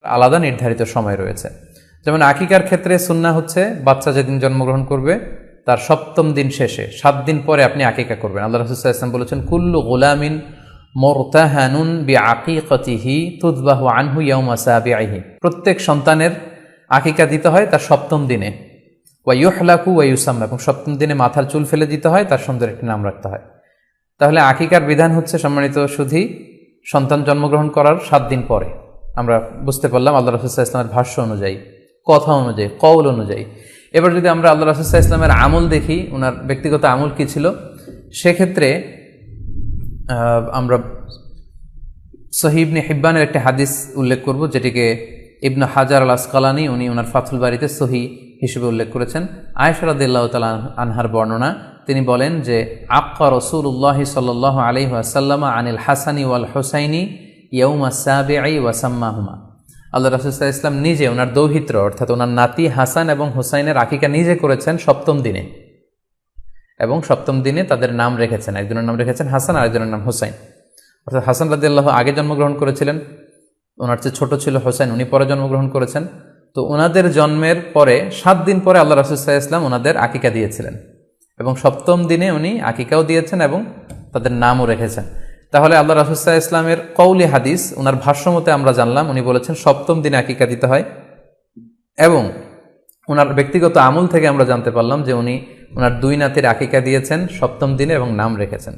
আলাদা নির্ধারিত সময় রয়েছে। যেমন আকিকার ক্ষেত্রে সুন্নাহ হচ্ছে বাচ্চা যেদিন জন্মগ্রহণ করবে তার ৭ম দিন শেষে ৭ দিন পরে আপনি আকিকা করবেন। আল্লাহ রাসূল সাল্লাল্লাহু আলাইহি ওয়াসাল্লাম বলেছেন, কুল্লু গুলামিন মুরতাহানুন বিআকিকাতিহি তুযবাহু আনহু ইয়াওমা সাবিহি। প্রত্যেক সন্তানের আকিকা দিতে হয় তার ৭ম দিনে, ওয়া ইউহলাকু ওয়া ইউসাম্মা, এবং ৭ম দিনে মাথার চুল ফেলে দিতে হয়, তার সুন্দর একটি নাম রাখতে হয়। তাহলে আকিকার বিধান হচ্ছে সম্মানিত সুধী সন্তান জন্মগ্রহণ করার ৭ দিন পরে। আমরা বুঝতে পারলাম আল্লাহ রাসূল সাল্লাল্লাহু আলাইহি ওয়াসাল্লামের ভাষ্য অনুযায়ী, কথা অনুযায়ী, কওল অনুযায়ী। এবার যদি আমরা আল্লাহ রাসূল সাল্লাল্লাহু আলাইহি ওয়াসাল্লামের আমল দেখি, ওনার ব্যক্তিগত আমল কী ছিল, সেক্ষেত্রে আমরা সহিহ ইবনে হিব্বানের একটি হাদিস উল্লেখ করব, যেটিকে ইবনে হাজার আল আসকালানি উনি ওনার ফাথুল বারিতে সহিহ হিসেবে উল্লেখ করেছেন। আয়েশা রাদিয়াল্লাহু তাআলা আনহার বর্ণনা, তিনি বলেন যে আক্কা রাসূলুল্লাহ সাল্লাল্লাহু আলাইহি ওয়াসাল্লাম আনিল হাসানি ওয়াল হুসাইনি ইয়াউমা সাবিঈ ওয়া সাম্মাহুমা। আল্লাহ রাসূল সাল্লাল্লাহু আলাইহি ওয়াসাল্লাম নিজে ওনার দৌহিত্র অর্থাৎ ওনার নাতি হাসান এবং হুসাইনের আকিকা নিজে করেছেন ৭ম দিনে, এবং ৭ম দিনে তাদের নাম রেখেছেন। একজনের নাম রেখেছেন হাসান, আরেকজনের নাম হুসাইন। অর্থাৎ হাসান রাদিয়াল্লাহু আগে জন্মগ্রহণ করেছিলেন, ওনার চেয়ে ছোট ছিল হুসাইন, উনি পরে জন্মগ্রহণ করেছেন। তো ওনাদের জন্মের পরে ৭ দিন পরে আল্লাহ রাসূল সাল্লাল্লাহু আলাইহি ওয়াসাল্লাম ওনাদের আকিকা দিয়েছিলেন, এবং ৭ম দিনে উনি আকিকাও দিয়েছেন এবং তাদের নামও রেখেছেন। তাহলে আল্লাহ রাসূল সাল্লাল্লাহু আলাইহি ওয়াসাল্লামের কওলি হাদিস, ওনার ভাষ্যমতে আমরা জানলাম উনি বলেছেন ৭ম দিনে আকিকা দিতে হয়, এবং ওনার ব্যক্তিগত আমল থেকে আমরা জানতে পারলাম যে উনি ওনার 2 নাতির আকিকা দিয়েছেন ৭ম দিনে এবং নাম রেখেছেন।